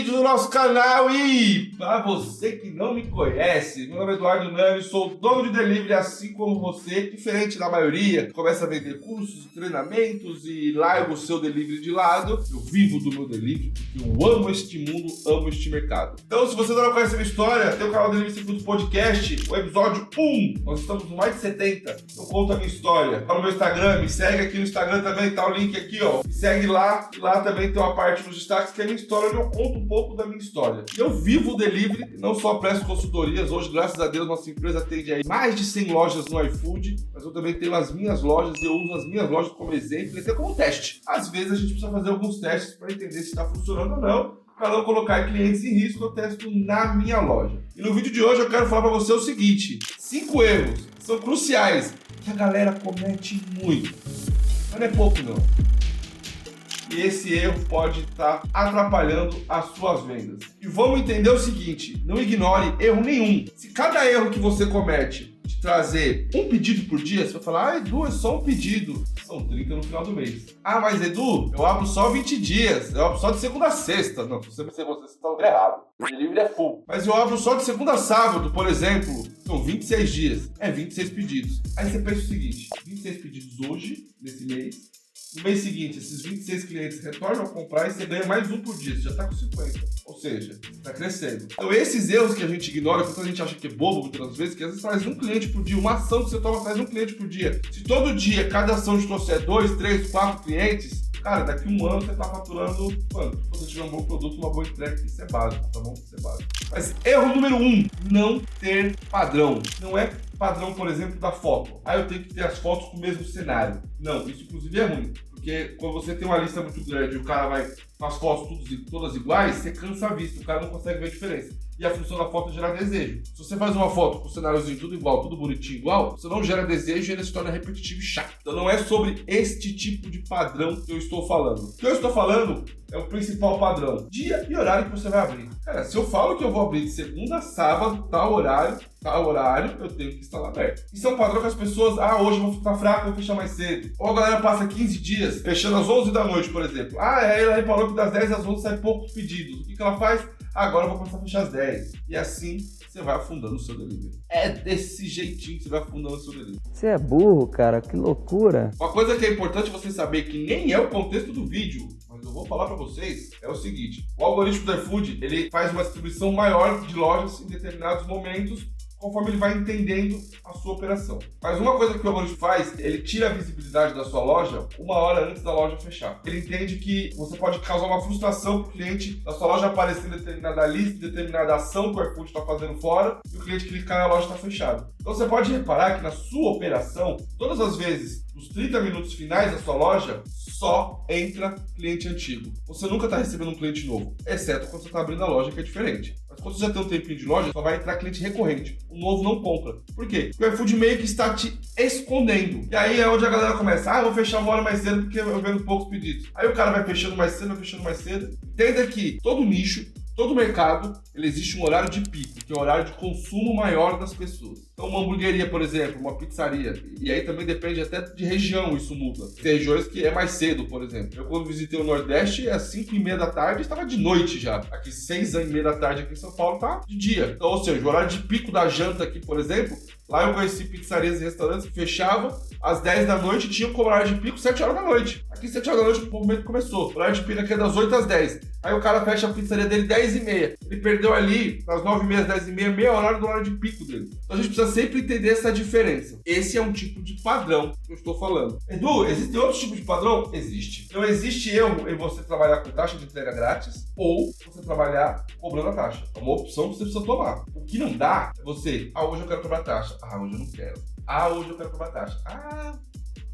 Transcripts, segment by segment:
vídeo do nosso canal e para você que não me conhece, meu nome é Eduardo Nani, sou dono de delivery assim como você, diferente da maioria, que começa a vender cursos, treinamentos e larga o seu delivery de lado. Eu vivo do meu delivery porque eu amo este mundo, amo este mercado. Então, se você não conhece a minha história, tem o canal Delivery Sem Filtro Podcast, o episódio 1, nós estamos no mais de 70, eu conto a minha história. Tá no meu Instagram, me segue aqui no Instagram também, tá o link aqui, ó. Me segue lá, e lá também tem uma parte nos destaques que é a minha história, onde eu conto um pouco da minha história. Eu vivo o delivery, não só presto consultorias, hoje, graças a Deus, nossa empresa atende aí mais de 100 lojas no iFood, mas eu também tenho as minhas lojas e eu uso as minhas lojas como exemplo e até como teste. Às vezes a gente precisa fazer alguns testes para entender se está funcionando ou não, para não colocar clientes em risco. Eu testo na minha loja. E no vídeo de hoje eu quero falar para você o seguinte: 5 erros são cruciais que a galera comete muito, mas não é pouco não. E esse erro pode estar atrapalhando as suas vendas. E vamos entender o seguinte: não ignore erro nenhum. Se cada erro que você comete te trazer um pedido por dia, você vai falar: Edu, é só um pedido. São 30 no final do mês. Mas Edu, eu abro só 20 dias. Eu abro só de segunda a sexta. Não, se você está errado. O delivery é full. Mas eu abro só de segunda a sábado, por exemplo. São 26 dias. 26 pedidos. Aí você pensa o seguinte: 26 pedidos hoje, nesse mês. No mês seguinte, esses 26 clientes retornam a comprar e você ganha mais um por dia. Você já está com 50. Ou seja, está crescendo. Então esses erros que a gente ignora, que a gente acha que é bobo muitas vezes, que às vezes traz um cliente por dia, uma ação que você toma traz um cliente por dia. Se todo dia cada ação te trouxer 2, 3, 4 clientes, cara, daqui um ano você está faturando quanto? Se você tiver um bom produto, uma boa entrega, isso é básico, tá bom? Isso é básico. Mas erro número 1, não ter padrão. Não é padrão, por exemplo, da foto. Eu tenho que ter as fotos com o mesmo cenário. Não, isso inclusive é ruim. Porque quando você tem uma lista muito grande e o cara vai com as fotos todas iguais, você cansa a vista, o cara não consegue ver a diferença. E a função da foto é gerar desejo. Se você faz uma foto com o cenáriozinho tudo igual, tudo bonitinho igual, você não gera desejo e ele se torna repetitivo e chato. Então não é sobre este tipo de padrão que eu estou falando. O que eu estou falando é o principal padrão: dia e horário que você vai abrir. Cara, se eu falo que eu vou abrir de segunda a sábado, tal horário, eu tenho que estar lá aberto. Isso é um padrão que as pessoas, hoje eu vou ficar fraco, vou fechar mais cedo. Ou a galera passa 15 dias fechando às 11 da noite, por exemplo. Ela reparou que das 10 às 11 sai poucos pedidos. O que ela faz? Agora eu vou começar a fechar às 10. E assim você vai afundando o seu delivery. É desse jeitinho que você vai afundando o seu delivery. Você é burro, cara, que loucura. Uma coisa que é importante você saber, que nem é o contexto do vídeo, mas eu vou falar pra vocês, é o seguinte: o algoritmo do iFood, ele faz uma distribuição maior de lojas em determinados momentos, conforme ele vai entendendo a sua operação. Mas uma coisa que o algoritmo faz, ele tira a visibilidade da sua loja 1 hora antes da loja fechar. Ele entende que você pode causar uma frustração para o cliente da sua loja aparecer em determinada lista, em determinada ação que o iFood está fazendo fora, e o cliente clicar e a loja está fechada. Então você pode reparar que na sua operação, todas as vezes, nos 30 minutos finais da sua loja, só entra cliente antigo. Você nunca está recebendo um cliente novo, exceto quando você está abrindo a loja, que é diferente. Mas quando você já tem um tempinho de loja, só vai entrar cliente recorrente. O novo não compra. Por quê? Porque o iFood meio que está te escondendo. E aí é onde a galera começa: eu vou fechar 1 hora mais cedo porque eu vendo poucos pedidos. Aí o cara vai fechando mais cedo. Entenda que todo nicho, todo mercado, ele existe um horário de pico, que é o horário de consumo maior das pessoas. Então uma hamburgueria, por exemplo, uma pizzaria, e aí também depende até de região, isso muda. Tem regiões que é mais cedo, por exemplo. Eu quando visitei o Nordeste, às 5h30 da tarde, estava de noite já. Aqui 6h30 da tarde aqui em São Paulo tá de dia. Então, ou seja, o horário de pico da janta aqui, por exemplo, lá eu conheci pizzarias e restaurantes que fechavam às 10 da noite e tinham como horário de pico 7 horas da noite. Aqui 7 horas da noite o movimento começou. O horário de pico aqui é das 8 às 10. Aí o cara fecha a pizzaria dele 10h30. Ele perdeu ali, das 9h30 às 10h30, meia hora do horário de pico dele. Então a gente precisa sempre entender essa diferença. Esse é um tipo de padrão que eu estou falando. Edu, existem outros tipos de padrão? Existe. Não existe erro em você trabalhar com taxa de entrega grátis ou você trabalhar cobrando a taxa. É uma opção que você precisa tomar. O que não dá é você: hoje eu quero cobrar taxa. Hoje eu não quero. Hoje eu quero cobrar taxa.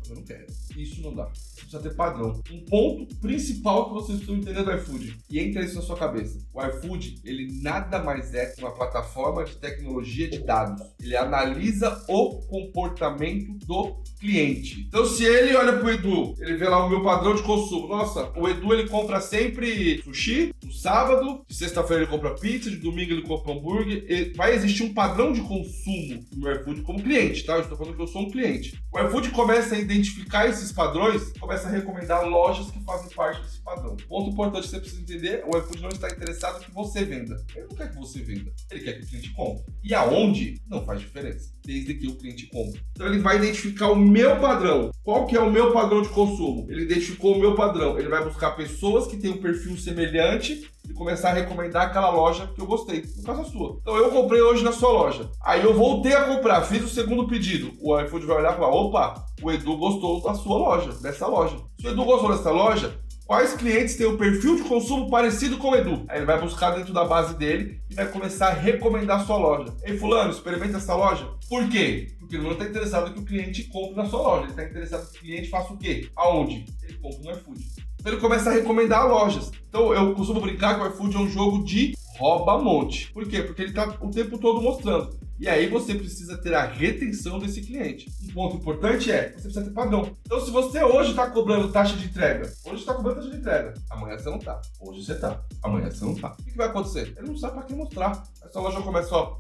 Hoje eu não quero. Isso não dá. Você precisa ter padrão. Um ponto principal que vocês precisam entender do iFood, e entra isso na sua cabeça: o iFood, ele nada mais é que uma plataforma de tecnologia de dados. Ele analisa o comportamento do cliente. Então, se ele olha pro Edu, ele vê lá o meu padrão de consumo. Nossa, o Edu, ele compra sempre sushi no sábado, de sexta-feira ele compra pizza, de domingo ele compra hambúrguer. Vai existir um padrão de consumo no meu iFood como cliente, tá? Eu estou falando que eu sou um cliente. O iFood começa a identificar esses padrões, começa a recomendar lojas que fazem parte desse padrão. padrão. Ponto importante que você precisa entender, o iFood não está interessado que você venda. Ele não quer que você venda, ele quer que o cliente compre. E aonde? Não faz diferença, desde que o cliente compre. Então ele vai identificar o meu padrão. Qual que é o meu padrão de consumo? Ele identificou o meu padrão. Ele vai buscar pessoas que têm um perfil semelhante e começar a recomendar aquela loja que eu gostei, no caso a sua. Então eu comprei hoje na sua loja. Aí eu voltei a comprar, fiz o segundo pedido. O iFood vai olhar e falar, opa, o Edu gostou da sua loja, dessa loja. Se o Edu gostou dessa loja, quais clientes têm o perfil de consumo parecido com o Edu? Aí ele vai buscar dentro da base dele e vai começar a recomendar a sua loja. Ei, fulano, experimenta essa loja. Por quê? Porque ele não está interessado que o cliente compre na sua loja. Ele está interessado que o cliente faça o quê? Aonde? Ele compra no iFood. Então ele começa a recomendar lojas. Então eu costumo brincar que o iFood é um jogo de rouba-monte. Por quê? Porque ele está o tempo todo mostrando. E aí você precisa ter a retenção desse cliente. Um ponto importante é, você precisa ter padrão. Então se você hoje está cobrando taxa de entrega, hoje está cobrando taxa de entrega, amanhã você não está. Hoje você está, amanhã você não está. O que vai acontecer? Ele não sabe para quem mostrar. Essa loja começa, ó.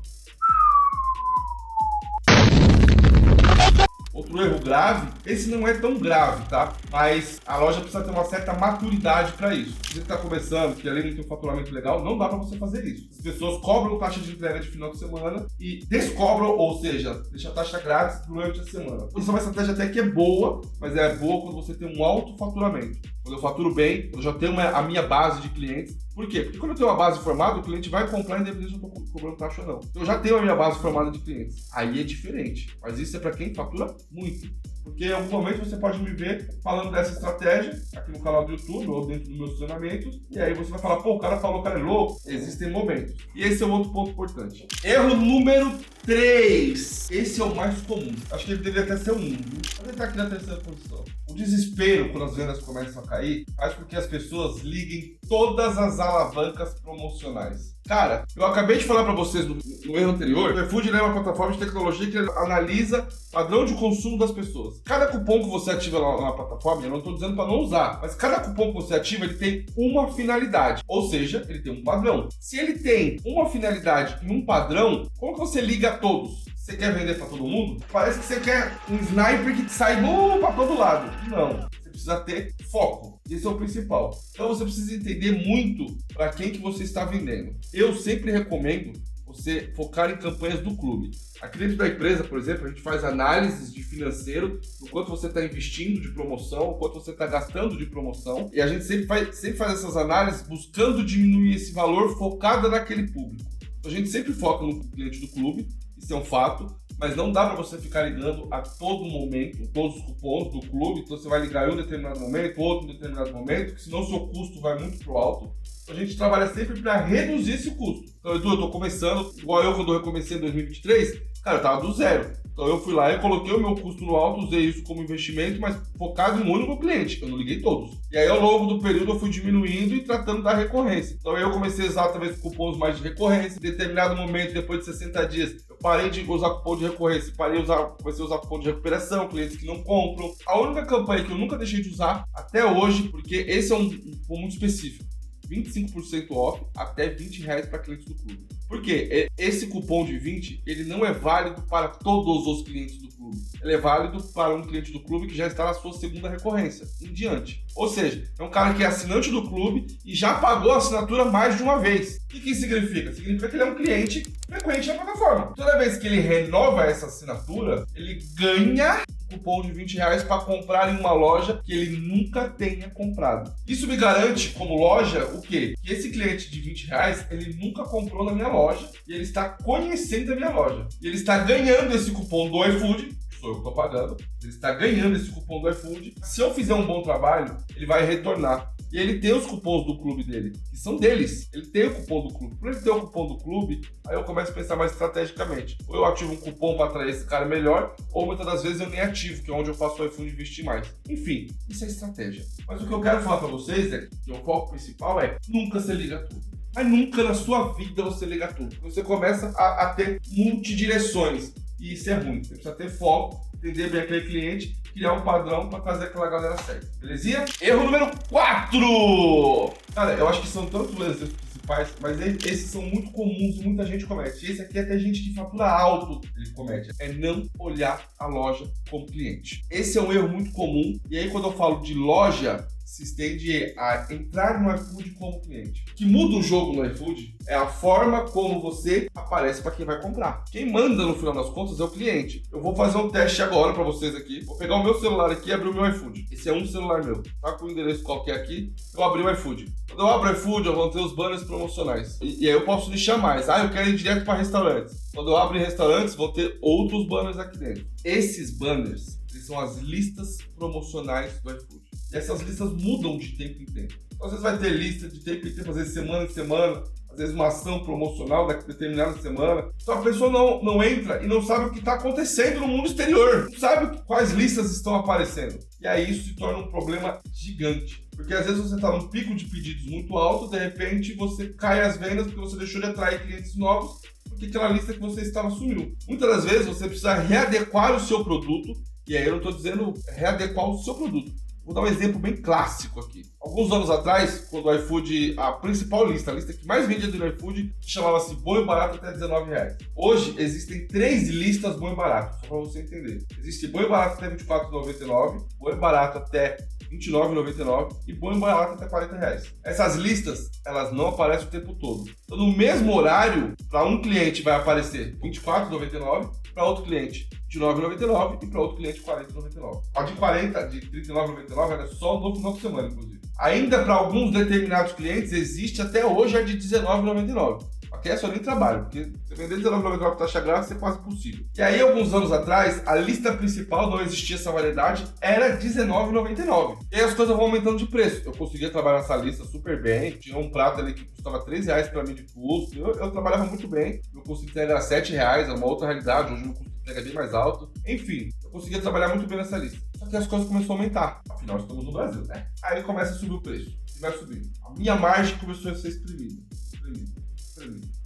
Outro erro grave, esse não é tão grave, tá? Mas a loja precisa ter uma certa maturidade para isso. Se você está começando, que além de ter um faturamento legal, não dá para você fazer isso. As pessoas cobram taxa de entrega de final de semana e descobram, ou seja, deixam a taxa grátis durante a semana. Isso é uma estratégia até que é boa, mas é boa quando você tem um alto faturamento. Quando eu faturo bem, eu já tenho a minha base de clientes. Por quê? Porque quando eu tenho uma base formada, o cliente vai comprar independente se eu estou cobrando taxa ou não. Então eu já tenho a minha base formada de clientes. Aí é diferente. Mas isso é para quem fatura muito. Porque em algum momento você pode me ver falando dessa estratégia aqui no canal do YouTube ou dentro dos meus treinamentos. E aí você vai falar, pô, o cara falou, o cara é louco. Existem momentos. E esse é um outro ponto importante. Erro número 3. Esse é o mais comum. Acho que ele deveria até ser o 1. Mas ele está aqui na terceira posição. O desespero quando as vendas começam a cair faz com que as pessoas liguem todas as alavancas promocionais. Cara, eu acabei de falar para vocês no erro anterior, o iFood é uma plataforma de tecnologia que analisa padrão de consumo das pessoas. Cada cupom que você ativa lá na plataforma, eu não estou dizendo para não usar, mas cada cupom que você ativa, ele tem uma finalidade, ou seja, ele tem um padrão. Se ele tem uma finalidade e um padrão, como que você liga a todos? Você quer vender para todo mundo? Parece que você quer um sniper que sai para todo lado. Não. Você precisa ter foco. Esse é o principal. Então você precisa entender muito para quem que você está vendendo. Eu sempre recomendo você focar em campanhas do clube. Aqui dentro da empresa, por exemplo, a gente faz análises de financeiro, do quanto você está investindo de promoção, o quanto você está gastando de promoção. E a gente sempre faz essas análises buscando diminuir esse valor focado naquele público. Então, a gente sempre foca no cliente do clube, isso é um fato, mas não dá para você ficar ligando a todo momento todos os cupons do clube. Então você vai ligar em um determinado momento, outro em determinado momento, que senão o seu custo vai muito pro alto. Então a gente trabalha sempre para reduzir esse custo. Então, Edu, eu tô começando, igual eu quando eu comecei em 2023, cara, eu tava do zero. Então eu fui lá e coloquei o meu custo no alto, usei isso como investimento, mas focado em um único cliente. Eu não liguei todos. E aí ao longo do período eu fui diminuindo e tratando da recorrência. Então eu comecei a usar talvez cupons mais de recorrência. Em determinado momento, depois de 60 dias, eu parei de usar cupom de recorrência, comecei a usar cupom de recuperação, clientes que não compram. A única campanha que eu nunca deixei de usar até hoje, porque esse é um cupom muito específico. 25% off até R$20 para clientes do clube. Por quê? Esse cupom de 20, ele não é válido para todos os clientes do clube. Ele é válido para um cliente do clube que já está na sua segunda recorrência, em diante. Ou seja, é um cara que é assinante do clube e já pagou a assinatura mais de uma vez. O que isso significa? Significa que ele é um cliente frequente na plataforma. Toda vez que ele renova essa assinatura, ele ganha cupom de R$20 para comprar em uma loja que ele nunca tenha comprado. Isso me garante, como loja, o quê? Que esse cliente de R$20, ele nunca comprou na minha loja e ele está conhecendo a minha loja. E ele está ganhando esse cupom do iFood, sou eu que estou pagando, ele está ganhando esse cupom do iFood. Se eu fizer um bom trabalho, ele vai retornar. E ele tem os cupons do clube dele, que são deles. Ele tem o cupom do clube. Por ele ter o cupom do clube, aí eu começo a pensar mais estrategicamente. Ou eu ativo um cupom para atrair esse cara melhor, ou muitas das vezes eu nem ativo, que é onde eu faço o iFood investir mais. Enfim, isso é estratégia. Mas o que eu quero falar para vocês é que o foco principal é nunca se liga a tudo. Mas nunca na sua vida você liga a tudo. Você começa a ter multidireções. E isso é ruim. Você precisa ter foco, entender bem aquele cliente, criar um padrão para fazer aquela galera certa. Belezinha? Erro número 4! Cara, eu acho que são tantos erros principais, mas esses são muito comuns e muita gente comete. Esse aqui até gente que fatura alto ele comete. É não olhar a loja como cliente. Esse é um erro muito comum. E aí quando eu falo de loja, se estende a entrar no iFood como cliente. O que muda o jogo no iFood é a forma como você aparece para quem vai comprar. Quem manda no final das contas é o cliente. Eu vou fazer um teste agora para vocês aqui. Vou pegar o meu celular aqui e abrir o meu iFood. Esse é um celular meu. Tá com o endereço qualquer aqui. Eu abri o iFood. Quando eu abro o iFood, eu vou ter os banners promocionais. E aí eu posso lixar mais. Eu quero ir direto para restaurantes. Quando eu abro em restaurantes, vou ter outros banners aqui dentro. Esses banners, eles são as listas promocionais do iFood. E essas listas mudam de tempo em tempo. Então, às vezes vai ter lista de tempo em tempo, às vezes semana em semana, às vezes uma ação promocional da determinada semana. Então a pessoa não entra e não sabe o que está acontecendo no mundo exterior. Não sabe quais listas estão aparecendo. E aí isso se torna um problema gigante. Porque às vezes você está num pico de pedidos muito alto, de repente você cai as vendas porque você deixou de atrair clientes novos, porque aquela lista que você estava sumiu. Muitas das vezes você precisa readequar o seu produto, e aí eu não estou dizendo readequar o seu produto. Vou dar um exemplo bem clássico aqui. Alguns anos atrás, quando o iFood, a principal lista, a lista que mais vendia do iFood, chamava-se Bom e Barato até R$19. Hoje, existem 3 listas Bom e Barato, só para você entender. Existe Bom e Barato até R$24,99, Bom e Barato até R$29,99 e Bom e Barato até R$40. Essas listas, elas não aparecem o tempo todo. Então, no mesmo horário, para um cliente vai aparecer R$24,99, para outro cliente R$29,99 e para outro cliente R$40,99. A de R$39,99 era só no final de semana, inclusive. Ainda para alguns determinados clientes existe até hoje a de R$19,99. Aqui é só nem trabalho, porque você vender R$19,99 com taxa grátis é quase impossível. E aí, alguns anos atrás, a lista principal não existia essa variedade, era R$19,99. E aí as coisas vão aumentando de preço. Eu conseguia trabalhar nessa lista super bem, tinha um prato ali que custava R$3 para mim de custo, eu trabalhava muito bem, meu custo de entrega era R$7, é uma outra realidade, hoje meu custo de entrega é bem mais alto. Enfim, eu conseguia trabalhar muito bem nessa lista. Só que as coisas começaram a aumentar, afinal estamos no Brasil, né? Aí começa a subir o preço, e vai subindo. A minha margem começou a ser espremida.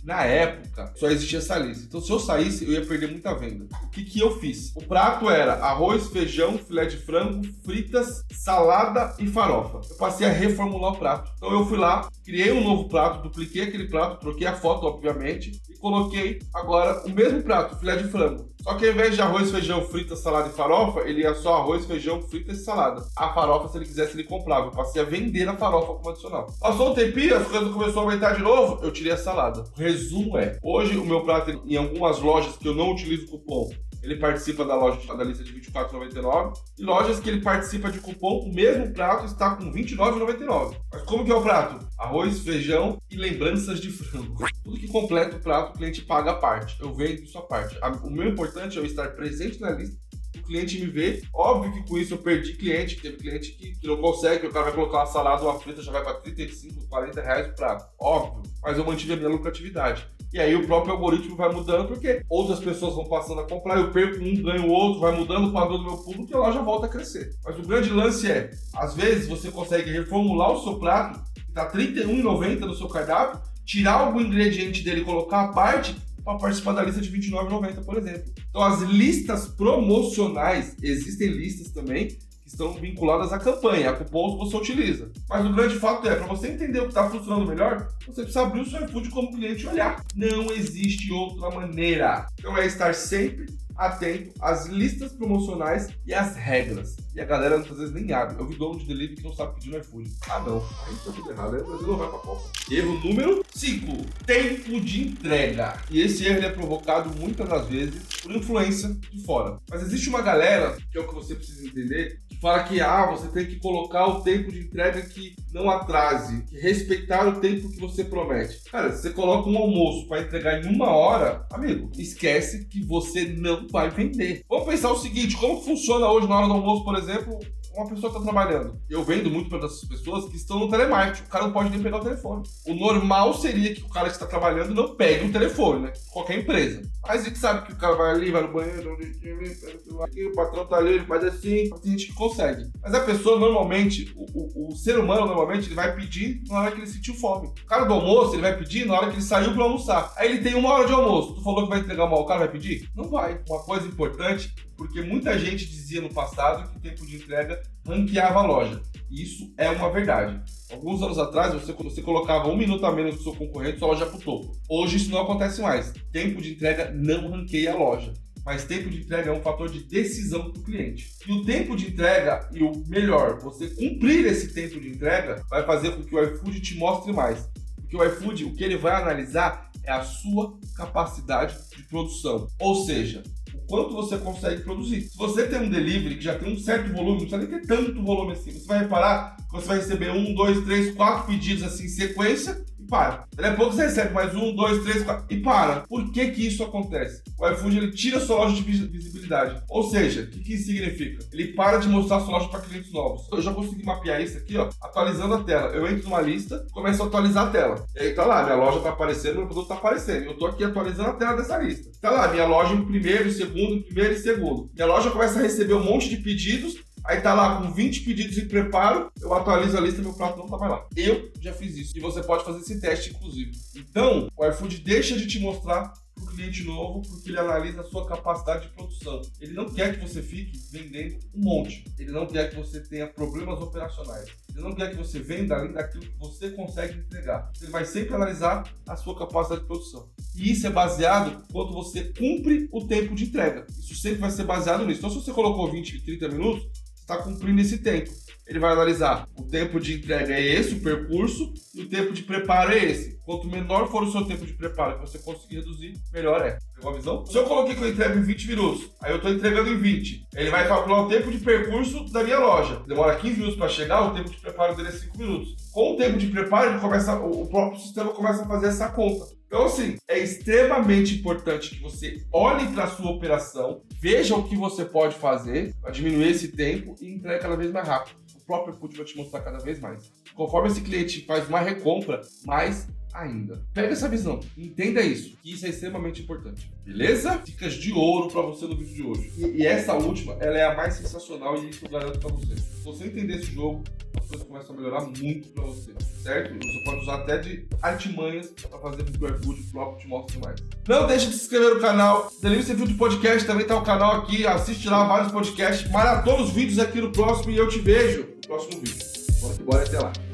Na época, só existia essa lista. Então, se eu saísse, eu ia perder muita venda. O que eu fiz? O prato era arroz, feijão, filé de frango, fritas, salada e farofa. Eu passei a reformular o prato. Então, eu fui lá, criei um novo prato, dupliquei aquele prato, troquei a foto, obviamente, e coloquei agora o mesmo prato, filé de frango. Só que ao invés de arroz, feijão, fritas, salada e farofa, ele ia só arroz, feijão, fritas e salada. A farofa, se ele quisesse, ele comprava. Eu passei a vender a farofa como adicional. Passou um tempinho, as coisas começaram a aumentar de novo, eu tirei a salada. O resumo é, hoje o meu prato, em algumas lojas que eu não utilizo cupom, ele participa da lista de R$24,99, e lojas que ele participa de cupom, o mesmo prato está com R$29,99. Mas como que é o prato? Arroz, feijão e lembranças de frango. Tudo que completa o prato, o cliente paga a parte. Eu vendo isso à parte. O meu importante é eu estar presente na lista, o cliente me vê. Óbvio que com isso eu perdi cliente, teve cliente que não consegue, que o cara vai colocar uma salada ou uma frita, já vai para R$35, R$40 o prato. Óbvio, mas eu mantive a minha lucratividade. E aí o próprio algoritmo vai mudando, porque outras pessoas vão passando a comprar, eu perco um, ganho o outro, vai mudando o padrão do meu público e a loja volta a crescer. Mas o grande lance é, às vezes você consegue reformular o seu prato, que está R$31,90 no seu cardápio, tirar algum ingrediente dele e colocar à parte, para participar da lista de R$29,90, por exemplo. Então, as listas promocionais, existem listas também que estão vinculadas à campanha, a cupons que você utiliza. Mas o grande fato é, para você entender o que está funcionando melhor, você precisa abrir o seu iFood como cliente e olhar. Não existe outra maneira. Então, é estar sempre atento às listas promocionais e às regras. E a galera muitas vezes nem abre. Eu vi dono de delivery que não sabe pedir no iFood. Não. Aí tá tudo errado. Aí o Brasil não vai pra Copa. Erro número 5. Tempo de entrega. E esse erro é provocado muitas das vezes por influência de fora. Mas existe uma galera, que é o que você precisa entender, que fala que você tem que colocar o tempo de entrega que não atrase, que respeitar o tempo que você promete. Cara, se você coloca um almoço para entregar em 1 hora, amigo, esquece que você não vai vender. Vamos pensar o seguinte, como funciona hoje na hora do almoço, por exemplo, uma pessoa está trabalhando. Eu vendo muito para essas pessoas que estão no telemarketing. O cara não pode nem pegar o telefone. O normal seria que o cara que está trabalhando não pegue o telefone, né? Qualquer empresa. Mas a gente sabe que o cara vai ali, vai no banheiro, o patrão tá ali, ele faz assim. Tem gente que consegue. Mas a pessoa normalmente, o ser humano normalmente, ele vai pedir na hora que ele sentiu fome. O cara do almoço, ele vai pedir na hora que ele saiu para almoçar. Aí ele tem 1 hora de almoço. Tu falou que vai entregar o cara vai pedir? Não vai. Uma coisa importante, porque muita gente dizia no passado que o tempo de entrega ranqueava a loja. E isso é uma verdade. Alguns anos atrás, você colocava 1 minuto a menos do seu concorrente, sua loja ia pro topo. Hoje isso não acontece mais. Tempo de entrega não ranqueia a loja. mas tempo de entrega é um fator de decisão para o cliente. E o tempo de entrega, e o melhor, você cumprir esse tempo de entrega, vai fazer com que o iFood te mostre mais. Porque o iFood, o que ele vai analisar é a sua capacidade de produção. Ou seja, o quanto você consegue produzir. Se você tem um delivery que já tem um certo volume, não precisa nem ter tanto volume assim, você vai reparar que você vai receber 1, 2, 3, 4 pedidos assim em sequência e para. Daí a pouco você recebe mais 1, 2, 3, 4 e para. Por que que isso acontece? O iFood ele tira a sua loja de visibilidade. Ou seja, o que isso significa? Ele para de mostrar a sua loja para clientes novos. Eu já consegui mapear isso aqui, ó, atualizando a tela. Eu entro numa lista, começo a atualizar a tela. E aí tá lá, minha loja tá aparecendo, meu produto tá aparecendo. Eu tô aqui atualizando a tela dessa lista. Tá lá, minha loja em primeiro, segundo, primeiro e segundo. Minha loja começa a receber um monte de pedidos. Aí tá lá com 20 pedidos em preparo, eu atualizo a lista e meu prato não tá mais lá. Eu já fiz isso. E você pode fazer esse teste, inclusive. Então, o iFood deixa de te mostrar para o cliente novo porque ele analisa a sua capacidade de produção. Ele não quer que você fique vendendo um monte. Ele não quer que você tenha problemas operacionais. Ele não quer que você venda além daquilo que você consegue entregar. Ele vai sempre analisar a sua capacidade de produção. E isso é baseado quando você cumpre o tempo de entrega. Isso sempre vai ser baseado nisso. Então, se você colocou 20, 30 minutos, está cumprindo esse tempo. Ele vai analisar o tempo de entrega é esse, o percurso, e o tempo de preparo é esse. Quanto menor for o seu tempo de preparo que você conseguir reduzir, melhor é. Pegou a visão? Se eu coloquei que eu entrego em 20 minutos, aí eu estou entregando em 20, ele vai calcular o tempo de percurso da minha loja. Demora 15 minutos para chegar, o tempo de preparo dele é 5 minutos. Com o tempo de preparo, o próprio sistema começa a fazer essa conta. Então, assim, é extremamente importante que você olhe para a sua operação, veja o que você pode fazer para diminuir esse tempo e entregue cada vez mais rápido. O próprio iFood vai te mostrar cada vez mais. Conforme esse cliente faz uma recompra, mais ainda. Pega essa visão, entenda isso, que isso é extremamente importante. Beleza? Dicas de ouro para você no vídeo de hoje. E essa última, ela é a mais sensacional e isso eu garanto para você. Se você entender esse jogo, as coisas começam a melhorar muito para você, certo? Você pode usar até de artimanhas para fazer com que o iFood próprio te mostre mais. Não deixe de se inscrever no canal. Delivery Sem Filtro Podcast também tá o canal aqui. Assiste lá vários podcasts. Maratona os vídeos aqui no próximo e eu te vejo no próximo vídeo. Bora que bora, até lá.